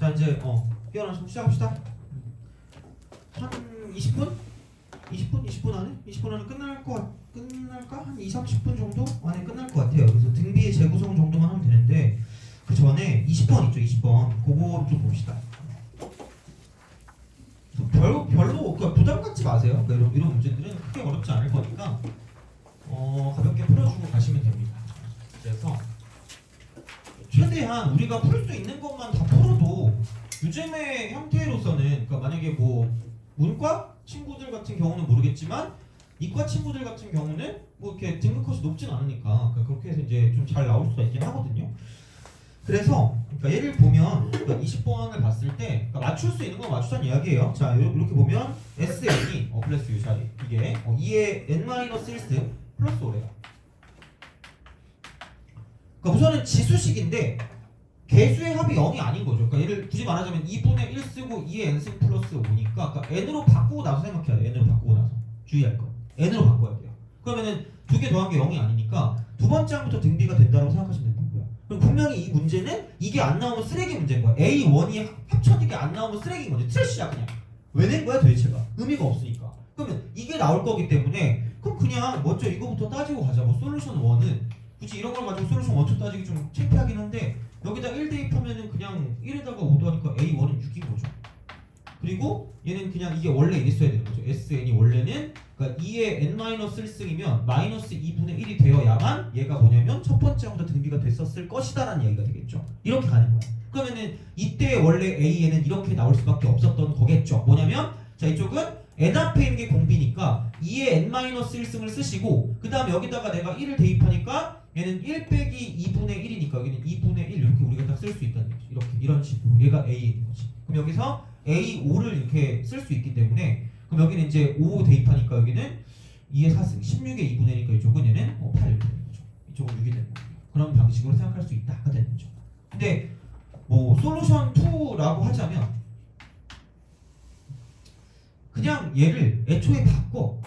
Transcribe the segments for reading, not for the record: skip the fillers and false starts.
자 이제 피어나서 시작합시다. 한 20분? 20분 안에? 20분 안에 끝날까? 한 2-30분 정도 안에 끝날 것 같아요. 그래서 등비의 재구성 정도만 하면 되는데 그 전에 20번 있죠, 20번. 그거 좀 봅시다. 별로 그러니까 부담 갖지 마세요. 그러니까 이런 문제들은 크게 어렵지 않을 거니까 가볍게 풀어주고 가시면 됩니다. 그래서 최대한 우리가 풀 수 있는 것만 다 풀어도 요즘의 형태로서는 그러니까 만약에 뭐 문과 친구들 같은 경우는 모르겠지만 이과 친구들 같은 경우는 뭐 이렇게 등급 컷이 높진 않으니까 그러니까 그렇게 해서 이제 좀 잘 나올 수가 있긴 하거든요. 그래서 그러니까 예를 보면 그러니까 20번을 봤을 때 그러니까 맞출 수 있는 건 맞추자는 이야기예요. 자 이렇게 보면 SN이 플러스 U 자리 이게 2의 N-1 플러스 5래요. 그러니까 우선은 지수식인데 개수의 합이 0이 아닌 거죠. 그러니까 얘를 굳이 말하자면 2분의 1 쓰고 2의 n승 플러스 5니까 그러니까 n으로 바꾸고 나서 생각해야 돼요. n으로 바꾸고 나서 주의할 거. n으로 바꿔야 돼요. 그러면은 두 개 더한 게 0이 아니니까 두 번째 항부터 등비가 된다고 생각하시면 되고요. 그럼 분명히 이 문제는 이게 안 나오면 쓰레기 문제인 거야. A1이 합쳐진 게 안 나오면 쓰레기인 거지. 트래시야 그냥. 왜 낸 거야 도대체가? 의미가 없으니까. 그러면 이게 나올 거기 때문에 그럼 그냥 먼저 이거부터 따지고 가자. 뭐 솔루션 1은 굳이 이런 걸 가지고 솔루션 1, 2 따지기 좀 창피하긴 한데 여기다 1 대입하면은 그냥 1에다가 5 더하니까 A1은 6인 거죠. 그리고 얘는 그냥 이게 원래 이랬어야 되는 거죠. SN이 원래는 그러니까 2의 N-1승이면 마이너스 2분의 1이 되어야만 얘가 뭐냐면 첫 번째 항부터 등비가 됐었을 것이다라는 얘기가 되겠죠. 이렇게 가는 거야. 그러면은 이때 원래 AN은 이렇게 나올 수밖에 없었던 거겠죠. 뭐냐면 자 이쪽은 N 앞에 있는 게 공비니까 2의 N-1승을 쓰시고 그 다음에 여기다가 내가 1을 대입하니까 얘는 1 빼기 2분의 1이니까 여기는 2분의 1 이렇게 우리가 딱 쓸 수 있다는 거지. 이렇게 이런 식으로 얘가 A인 거지. 그럼 여기서 A5를 이렇게 쓸 수 있기 때문에 그럼 여기는 이제 5 대입하니까 여기는 2의 4승 16의 2분의 1이니까 이쪽은 얘는 8 이렇게 되는 거죠. 이쪽은 6이 되는 거예요. 그런 방식으로 생각할 수 있다가 되는 거죠. 근데 뭐 솔루션 2라고 하자면 그냥 얘를 애초에 바꾸고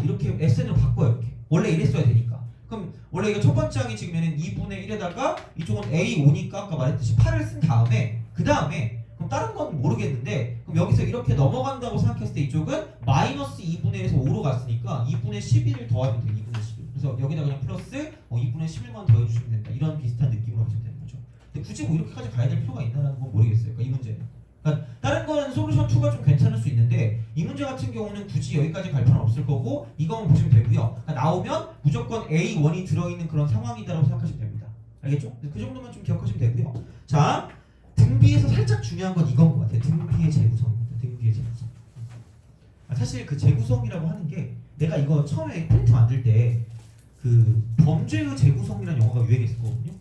이렇게 SN으로 바꿔요. 이렇게 원래 이랬어야 되니까. 그럼 원래 이거 첫 번째 항이 지금 얘는 2분의 1에다가 이쪽은 A5니까 아까 말했듯이 8을 쓴 다음에 그 다음에 그럼 다른 건 모르겠는데 그럼 여기서 이렇게 넘어간다고 생각했을 때 이쪽은 마이너스 2분의 1에서 5로 갔으니까 2분의 11을 더하면 돼요. 2분의 11. 그래서 여기다 그냥 플러스 2분의 11만 더해주시면 된다. 이런 비슷한 느낌으로 하시면 되는 거죠. 근데 굳이 뭐 이렇게까지 가야 될 필요가 있나라는 건 모르겠어요. 그러니까 이 문제는. 그러니까 다른 거는 솔루션 2가 좀 괜찮을 수 있는데 이 문제 같은 경우는 굳이 여기까지 갈 필요는 없을 거고 이거만 보시면 되고요. 그러니까 나오면 무조건 A1이 들어있는 그런 상황이다라고 생각하시면 됩니다. 알겠죠? 그 정도만 좀 기억하시면 되고요. 자, 등비에서 살짝 중요한 건 이건 것 같아요. 등비의 재구성입니다. 등비의 재구성. 사실 그 재구성이라고 하는 게 내가 이거 처음에 프린트 만들 때 그 범죄의 재구성이라는 영화가 유행했었거든요.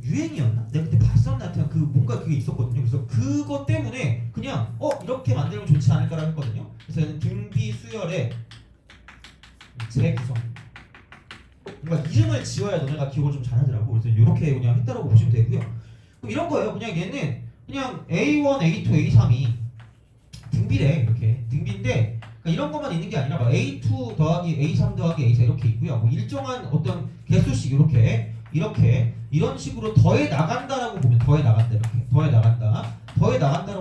유행이었나? 내가 그때 봤었나? 하여튼 그 뭔가 그게 있었거든요. 그래서 그것 때문에 그냥 이렇게 만들면 좋지 않을까라고 했거든요. 그래서 얘는 등비 수열의 재구성. 뭔가 이름을 지어야 너네가 기억을 좀 잘하더라고. 그래서 이렇게 그냥 했다라고 보시면 되고요. 그럼 이런 거예요. 그냥 얘는 그냥 A1, A2, A3이 등비래. 이렇게 등비인데 그러니까 이런 것만 있는 게 아니라 막 A2 더하기 A3 더하기 A4 이렇게 있고요. 뭐 일정한 어떤 개수씩 이렇게 이런 식으로 더해 나간다라고 보면 더해 나간다라고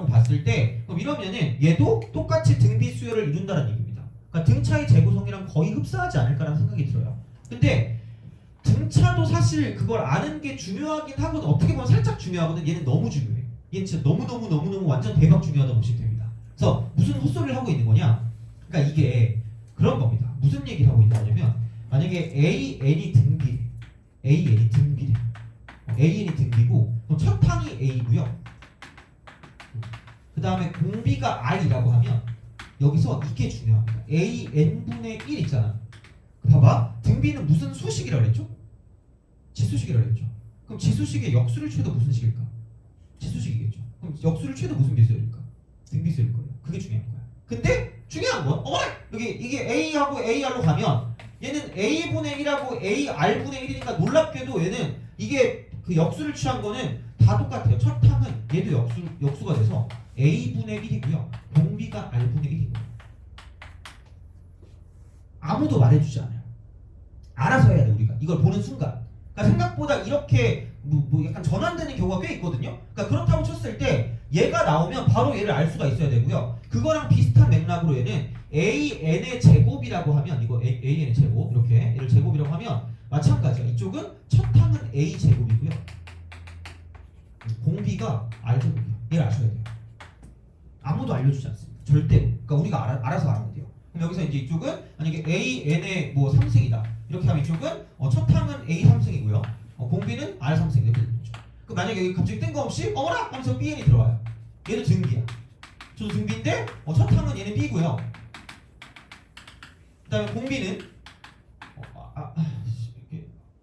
봤을 때 그럼 이러면은 얘도 똑같이 등비 수열을 이룬다는 얘기입니다. 그러니까 등차의 재구성이랑 거의 흡사하지 않을까라는 생각이 들어요. 근데 등차도 사실 그걸 아는 게 중요하긴 하거든. 어떻게 보면 살짝 중요하거든. 얘는 너무 중요해. 얘는 진짜 너무 완전 대박 중요하다고 보시면 됩니다. 그래서 무슨 헛소리를 하고 있는 거냐? 그러니까 이게 그런 겁니다. 무슨 얘기를 하고 있는 거냐면 만약에 AN이 등비래. AN이 등비고 그럼 첫 항이 A고요. 그 다음에 공비가 I라고 하면 여기서 이게 중요합니다. AN분의 1 있잖아. 봐봐. 등비는 무슨 수식이라고 그랬죠? 지수식이라고 그랬죠. 그럼 지수식의 역수를 취해도 무슨 식일까? 지수식이겠죠. 그럼 역수를 취해도 무슨 비수열일까? 등비수열일 거예요. 그게 중요한 거야. 근데 중요한 건 여기 이게 A하고 AR로 가면 얘는 A분의 1하고 AR분의 1이니까 놀랍게도 얘는 이게 그 역수를 취한 거는 다 똑같아요. 첫 항은 얘도 역수가 돼서 A분의 1이고요. 공비가 R분의 1인 거예요. 아무도 말해주지 않아요. 알아서 해야 돼 우리가. 이걸 보는 순간. 그러니까 생각보다 이렇게 뭐 약간 전환되는 경우가 꽤 있거든요. 그러니까 그렇다고 쳤을 때 얘가 나오면 바로 얘를 알 수가 있어야 되고요. 그거랑 비슷한 맥락으로 얘는 AN의 제곱이라고 하면 이거 AN의 제곱 이렇게 얘를 제곱이라고 하면 마찬가지야. 이쪽은 첫 항은 A 제곱이고요. 공비가 R 제곱이에요. 얘를 아셔야 돼요. 아무도 알려주지 않습니다. 절대로. 그러니까 우리가 알아서 알아야 돼요. 그럼 여기서 이제 이쪽은 만약에 AN의 뭐 3승이다. 이렇게 하면 이쪽은 첫 항은 A 3승이고요. 공비는 R 3승 이렇게 되는 거죠. 그 만약에 여기 갑자기 뜬금없이 어머나 하면서 BN이 들어와요. 얘는 등비야. 저도 등비인데 첫 항은 얘는 B고요. 그다음에 공비는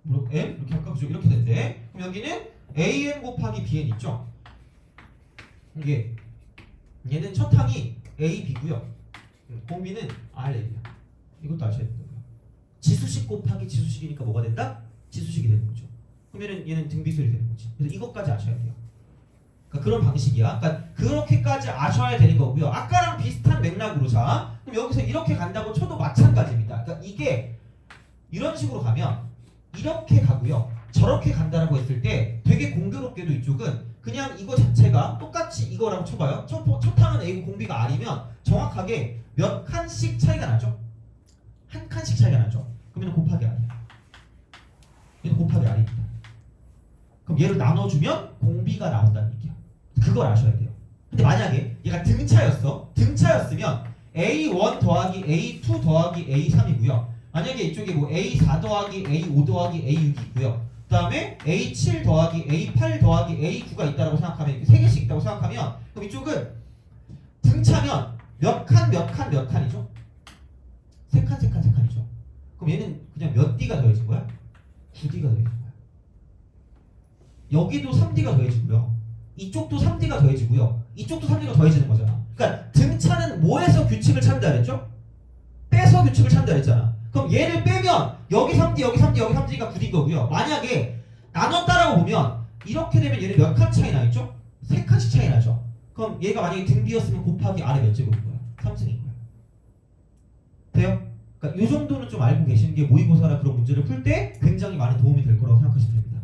이렇게 M 이렇게 할까 그죠? 이렇게 된대. 그럼 여기는 AN 곱하기 BN 있죠. 이게 얘는 첫 항이 A, B고요. 공비는 R, A야. 이것도 아셔야 된다고요. 지수식 곱하기 지수식이니까 뭐가 된다? 지수식이 되는 거죠. 그러면은 얘는 등비수열이 되는 거지. 그래서 이것까지 아셔야 돼요. 그러니까 그런 방식이야. 그러니까 그렇게까지 아셔야 되는 거고요. 아까랑 비슷한 맥락으로 자, 그럼 여기서 이렇게 간다고 쳐도 마찬가지입니다. 그러니까 이게 이런 식으로 가면 이렇게 가고요. 저렇게 간다라고 했을 때 되게 공교롭게도 이쪽은 그냥 이거 자체가 똑같이 이거라고 쳐봐요. 첫 항은 A고 공비가 R이면 정확하게 몇 칸씩 차이가 나죠? 한 칸씩 차이가 나죠? 그러면 곱하기 R이야. 얘는 곱하기 R입니다. 그럼 얘를 나눠주면 공비가 나온다는 얘기야. 그걸 아셔야 돼요. 근데 만약에 얘가 등차였으면 A1 더하기 A2 더하기 A3이고요. 만약에 이쪽에 뭐 A4 더하기 A5 더하기 A6이 있고요. 그 다음에 A7 더하기 A8 더하기 A9가 있다고 생각하면 이렇게 3개씩 있다고 생각하면 그럼 이쪽은 등차면 몇 칸이죠? 3칸이죠. 그럼 얘는 그냥 몇 D가 더해진 거야? 9D가 더해진 거야. 여기도 3D가 더해지고요. 이쪽도 3D가 더해지고요. 이쪽도 3D가 더해지는 거잖아. 그러니까 등차는 뭐에서 규칙을 찾는다 그랬죠? 빼서 규칙을 찾는다 그랬잖아. 그럼 얘를 빼면 여기 3D, 여기 3D, 여기 3D가 9D인 거고요. 만약에 나눴다라고 보면 이렇게 되면 얘는 몇 칸 차이 나있죠? 3칸씩 차이 나죠. 그럼 얘가 만약에 등비였으면 곱하기 R의 몇 제곱인 거야? 3승인 거야. 돼요? 그러니까 이 정도는 좀 알고 계시는 게 모의고사나 그런 문제를 풀 때 굉장히 많은 도움이 될 거라고 생각하시면 됩니다.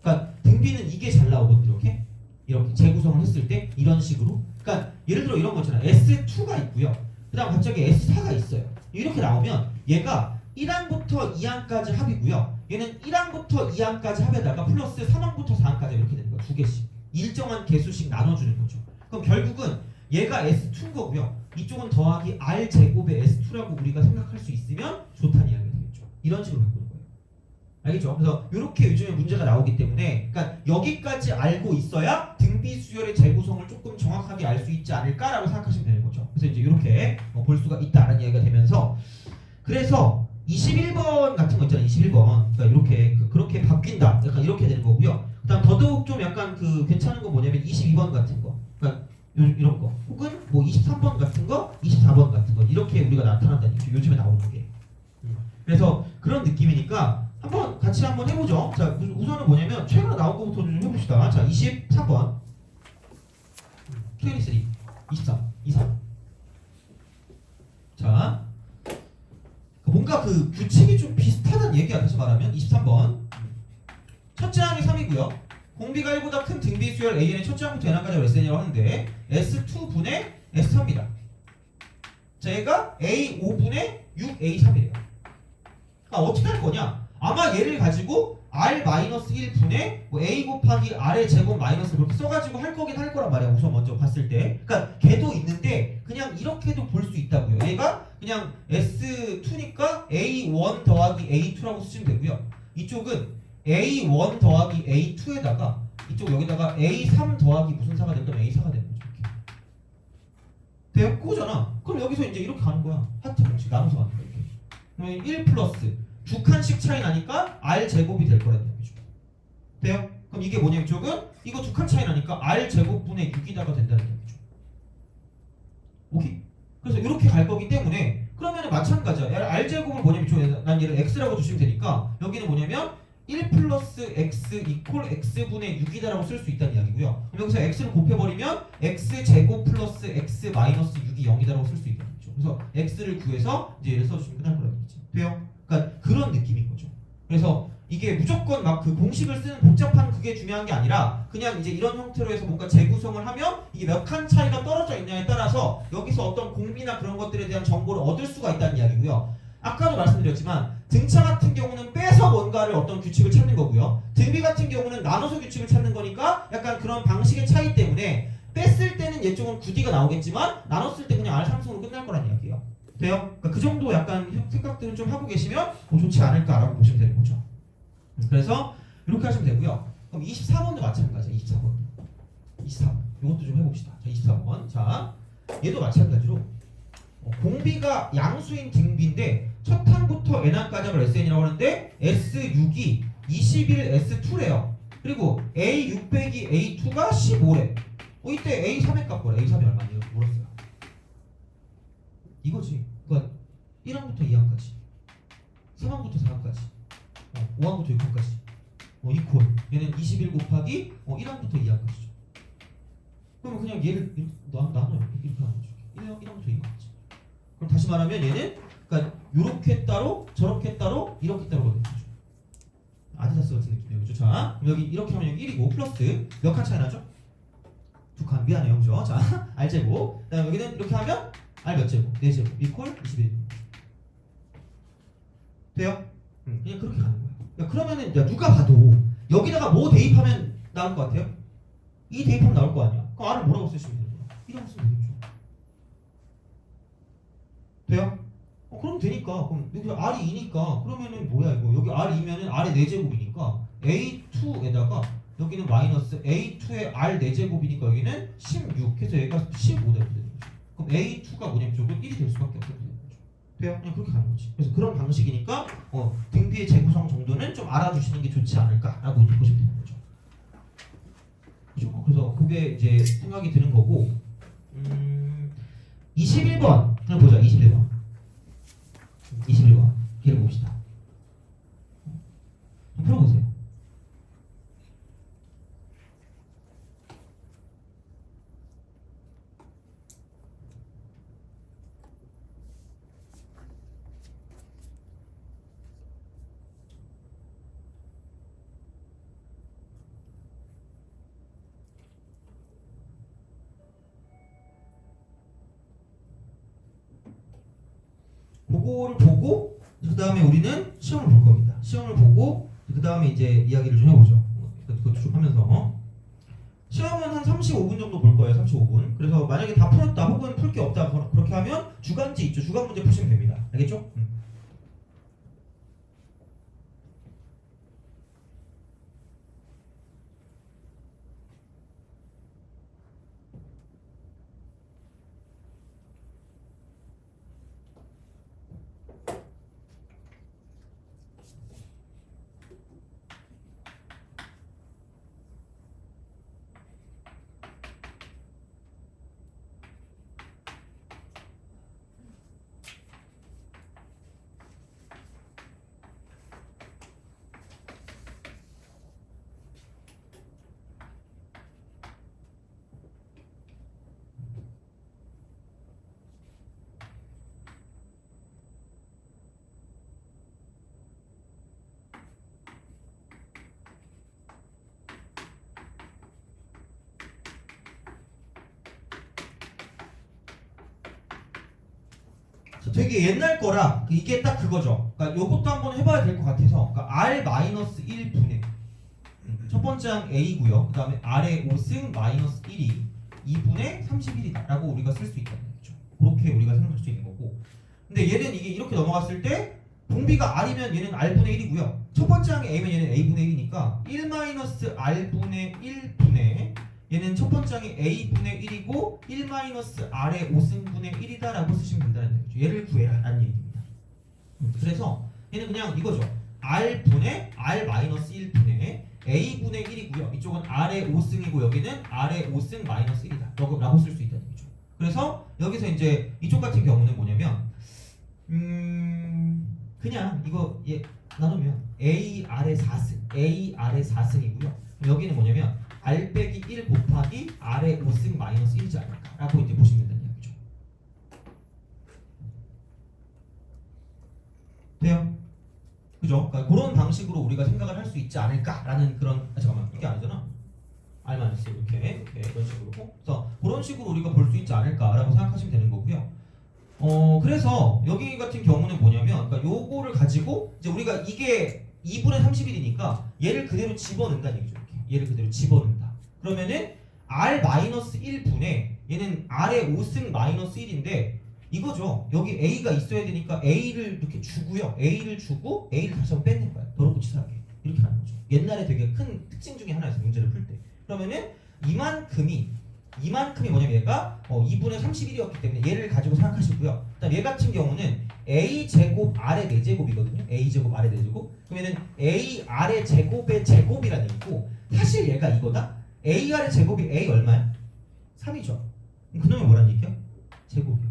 그러니까 등비는 이게 잘 나오거든. 이렇게 재구성을 했을 때 이런 식으로. 그러니까 예를 들어 이런 거 있잖아. S2가 있고요. 그 다음 갑자기 S4가 있어요. 이렇게 나오면 얘가 1항부터 2항까지 합이고요. 얘는 1항부터 2항까지 합에다가 플러스 3항부터 4항까지 이렇게 되는 거야. 두 개씩. 일정한 개수씩 나눠주는 거죠. 그럼 결국은 얘가 S2인 거고요. 이쪽은 더하기 R 제곱의 S2라고 우리가 생각할 수 있으면 좋다는 이야기가 되겠죠. 이런 식으로 바꾸는 거예요. 알겠죠? 그래서 이렇게 요즘에 문제가 나오기 때문에 그러니까 여기까지 알고 있어야 등비 수열의 재구성을 조금 정확하게 알 수 있지 않을까라고 생각하시면 되는 거죠. 그래서 이제 이렇게 볼 수가 있다라는 이야기가 되면서 그래서 21번 같은 거 있잖아요. 21번 그러니까 이렇게 그렇게 바뀐다. 약간 이렇게 되는 거고요. 그다음 더더욱 좀 약간 그 괜찮은 거 뭐냐면 22번 같은 거. 그러니까 이런 거 혹은 뭐 23번 같은 거, 24번 같은 거 이렇게 우리가 나타난다는 얘기죠. 요즘에 나오는 게. 그래서 그런 느낌이니까 한번 같이 한번 해보죠. 자, 우선은 뭐냐면 최근에 나온 거부터 좀 해봅시다. 자, 23번. 23, 23. 자, 뭔가 그 규칙이 좀 비슷하다는 얘기야. 다시 말하면 23번. 첫째 항이 3이고요. 공비가 1보다 큰 등비 수열 An의 첫째 항부터 n항까지 SN이라고 하는데 S2분의 S3입니다. 자, 얘가 A5분의 6A3이래요. 아, 어떻게 할 거냐? 아마 얘를 가지고 R-1분의 뭐 A 곱하기 R의 제곱 마이너스 그렇게 써가지고 할 거긴 할 거란 말이야. 우선 먼저 봤을 때. 그러니까 걔도 있는데 그냥 이렇게도 볼 수 있다고요. 얘가 그냥 S2니까 A1 더하기 A2라고 쓰시면 되고요. 이쪽은 A1 더하기 A2에다가 이쪽 여기다가 A3 더하기 무슨 사가 될 거면 A4가 되는 거죠. 이렇게. 돼요? 그거잖아. 그럼 여기서 이제 이렇게 가는 거야. 하트 공식 나눠서 가는 거야. 이렇게. 그러면 1 플러스 두 칸씩 차이 나니까 R 제곱이 될 거라는 얘기죠. 돼요? 그럼 이게 뭐냐 이쪽은 이거 두 칸 차이 나니까 R 제곱분의 6이다가 된다는 얘기죠. 오케이? 그래서 이렇게 갈 거기 때문에 그러면 마찬가지야. R 제곱을 뭐냐면 이쪽에 난 얘를 X라고 두시면 되니까 여기는 뭐냐면 1 플러스 X 이퀄 X분의 6이다라고 쓸 수 있다는 이야기고요. 그럼 여기서 X를 곱해버리면 X 제곱 플러스 X 마이너스 6이 0이다라고 쓸 수 있다는 거죠. 그래서 X를 구해서 이제 얘를 써주시면 끝날 거라는 얘기지. 돼요? 그러니까 그런 느낌인 거죠. 그래서 이게 무조건 막 그 공식을 쓰는 복잡한 그게 중요한 게 아니라 그냥 이제 이런 형태로 해서 뭔가 재구성을 하면 이게 몇 칸 차이가 떨어져 있냐에 따라서 여기서 어떤 공비나 그런 것들에 대한 정보를 얻을 수가 있다는 이야기고요. 아까도 말씀드렸지만 등차 같은 경우는 빼서 뭔가를 어떤 규칙을 찾는 거고요. 등비 같은 경우는 나눠서 규칙을 찾는 거니까 약간 그런 방식의 차이 때문에 뺐을 때는 얘쪽은 9D가 나오겠지만 나눴을 때 그냥 R3승으로 끝날 거란 이야기예요. 돼요? 그러니까 그 정도 약간 생각들을 좀 하고 계시면 좋지 않을까라고 보시면 되는 거죠. 그래서 이렇게 하시면 되고요. 그럼 24번도 마찬가지예요. 24번. 24번. 이것도 좀 해봅시다. 자, 24번. 자, 얘도 마찬가지로 공비가 양수인 등비인데 첫 항부터 n항까지 를 SN이라고 하는데 S6이 21 S2래요. 그리고 A6 빼기 A2가 15래. 이때 A3의 값 보래. A3이 얼마냐? 물었어요. 이거지. 그러니까 1항부터 2항까지, 3항부터 4항까지, 5항부터 6항까지. 이퀄. 얘는 21 곱하기 1항부터 2항까지죠. 그러면 그냥 얘를 나눠요. 이렇게 하는 거죠. 1항부터 2항까지. 그럼 다시 말하면 얘는 그러니까 요렇게 따로, 저렇게 따로, 이렇게 따로가 되는 거죠. 아디다스 같은 느낌이에요. 그렇죠? 자, 그럼 여기 이렇게 하면 여기 1이고 플러스 몇 칸 차이 나죠? 2칸. 미안해요. 그죠? 자, R제곱. 그다음에 여기는 이렇게 하면 R 몇 제곱? 4제곱. 이퀄 21. 돼요? 그냥 그렇게 가는 거예요. 야, 그러면은 야, 누가 봐도 여기다가 뭐 대입하면 나올 것 같아요? 이 대입하면 나올 거 아니야. 그럼 R을 뭐라고 쓰시면 되는 거야? 이라고 쓰면 되겠죠. 돼요? 그럼 되니까. 그럼 여기 R이 2니까 그러면은 뭐야 이거? 여기 R2면은 R의 4제곱이니까 A2에다가 여기는 마이너스 A2의 R 4제곱이니까 여기는 16 해서 얘가 15 되는 거죠. 그럼 A2가 뭐냐면 저건 1이 될 수밖에 없게 되는 거죠. 돼요? 그냥 그렇게 가는 거지. 그래서 그런 방식이니까 등비의 재구성 정도는 좀 알아주시는 게 좋지 않을까라고 보시면 되는 거죠. 그죠? 그래서 그게 이제 생각이 드는 거고 21번을 보자. 21번. 21번. 걔를 봅시다. 한번 풀어보세요. 그거를 보고 그 다음에 우리는 시험을 볼 겁니다. 시험을 보고 그 다음에 이제 이야기를 좀 해보죠. 그것도 쭉 하면서 시험은 한 35분 정도 볼 거예요. 35분. 그래서 만약에 다 풀었다 혹은 풀 게 없다 그렇게 하면 주간지 있죠. 주간 문제 푸시면 됩니다. 알겠죠? 되게 옛날 거라 이게 딱 그거죠. 그러니까 요것도 한번 해봐야 될 것 같아서 그러니까 R-1분의 첫 번째 항 A고요. 그 다음에 R의 5승 마이너스 1이 2분의 31이다 라고 우리가 쓸 수 있다는 거죠. 그렇게 우리가 생각할 수 있는 거고 근데 얘는 이게 이렇게 넘어갔을 때 공비가 R이면 얘는 R분의 1이고요. 첫 번째 항이 A면 얘는 A분의 1이니까 1 마이너스 R분의 1분의 얘는 첫 번째 항이 A분의 1이고 1 마이너스 R의 5승분의 1이다 라고 쓰시면 된다는 얘기죠. 얘를 구해라 라는 얘기입니다. 그래서 얘는 그냥 이거죠. R분의 R 마이너스 1분의 A분의 1이고요. 이쪽은 R의 5승이고 여기는 R의 5승 마이너스 1이다 라고 쓸 수 있다는 얘기죠. 그래서 여기서 이제 이쪽 같은 경우는 뭐냐면 그냥 이거 나누면 A R의 4승 A R의 4승이고요. 여기는 뭐냐면 R 빼기 1 곱하기 R의 5승 마이너스 1이지 않을까 라고 이제 보시면 된다는 얘기죠. 돼요? 그죠? 그러니까 그런 방식으로 우리가 생각을 할 수 있지 않을까라는 그런 잠깐만 이게 아니잖아. R-1 이렇게 이런 식으로 그래서 그런 식으로 우리가 볼 수 있지 않을까라고 생각하시면 되는 거고요. 그래서 여기 같은 경우는 뭐냐면 그러니까 요거를 가지고 이제 우리가 이게 2분의 31이니까 얘를 그대로 집어넣는다는 얘기죠. 이렇게. 얘를 그대로 집어넣는다. 그러면은 R-1분의 얘는 R의 5승 마이너스 1인데 이거죠. 여기 A가 있어야 되니까 A를 이렇게 주고요. A를 주고 A를 다시 한번 뺏는 거야. 더럽고 치사하게. 이렇게 하는 거죠. 옛날에 되게 큰 특징 중에 하나였어요. 문제를 풀 때. 그러면은 이만큼이 뭐냐면 얘가 2분의 31이었기 때문에 얘를 가지고 생각하시고요. 그다음 얘 같은 경우는 A 제곱 R의 4제곱이거든요. A 제곱 R의 4제곱. 그러면은 A R의 제곱의 제곱이라는 얘기고 사실 얘가 이거다. A R의 제곱이 A 얼마야? 3이죠. 그놈이 뭐란 얘기야? 제곱이야.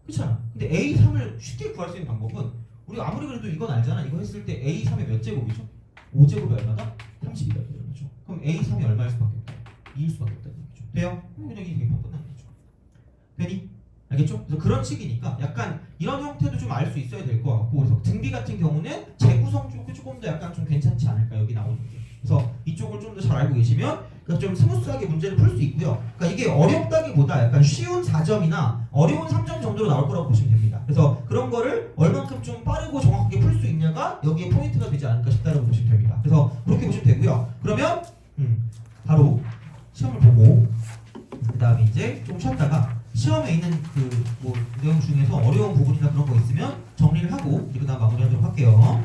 그렇잖아. 근데 A3을 쉽게 구할 수 있는 방법은 우리 아무리 그래도 이건 알잖아. 이거 했을 때 A3의 몇 제곱이죠? 5제곱이 얼마다? 30이다. 이러죠. 그럼 A3이 얼마일 수밖에 없다? 2일 수밖에 없다는 얘기죠. 돼요? 그냥 이게 끝나는 거죠. 되니? 알겠죠? 그래서 그런 식이니까 약간 이런 형태도 좀 알 수 있어야 될 것 같고 그래서 등비 같은 경우는 재구성 쪽이 조금 더 약간 좀 괜찮지 않을까 여기 나오는 게. 그래서 이쪽을 좀 더 잘 알고 계시면 좀 스무스하게 문제를 풀 수 있고요. 그러니까 이게 어렵다기보다 약간 쉬운 4점이나 어려운 3점 정도로 나올 거라고 보시면 됩니다. 그래서 그런 거를 얼만큼 좀 빠르고 정확하게 풀 수 있냐가 여기에 포인트가 되지 않을까 싶다고 보시면 됩니다. 그래서 그렇게 보시면 되고요. 그러면 바로 시험을 보고 그 다음에 이제 좀 쉬었다가 시험에 있는 그 뭐 내용 중에서 어려운 부분이나 그런 거 있으면 정리를 하고 그 다음 마무리하도록 할게요.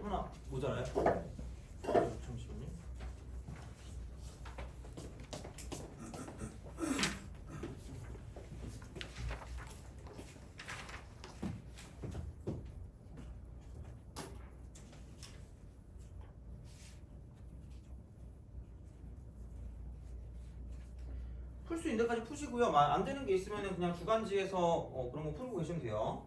하나 모자라요? 잠시만요. 풀 수 있는 데까지 푸시고요. 안 되는 게 있으면 그냥 주간지에서 그런 거 풀고 계시면 돼요.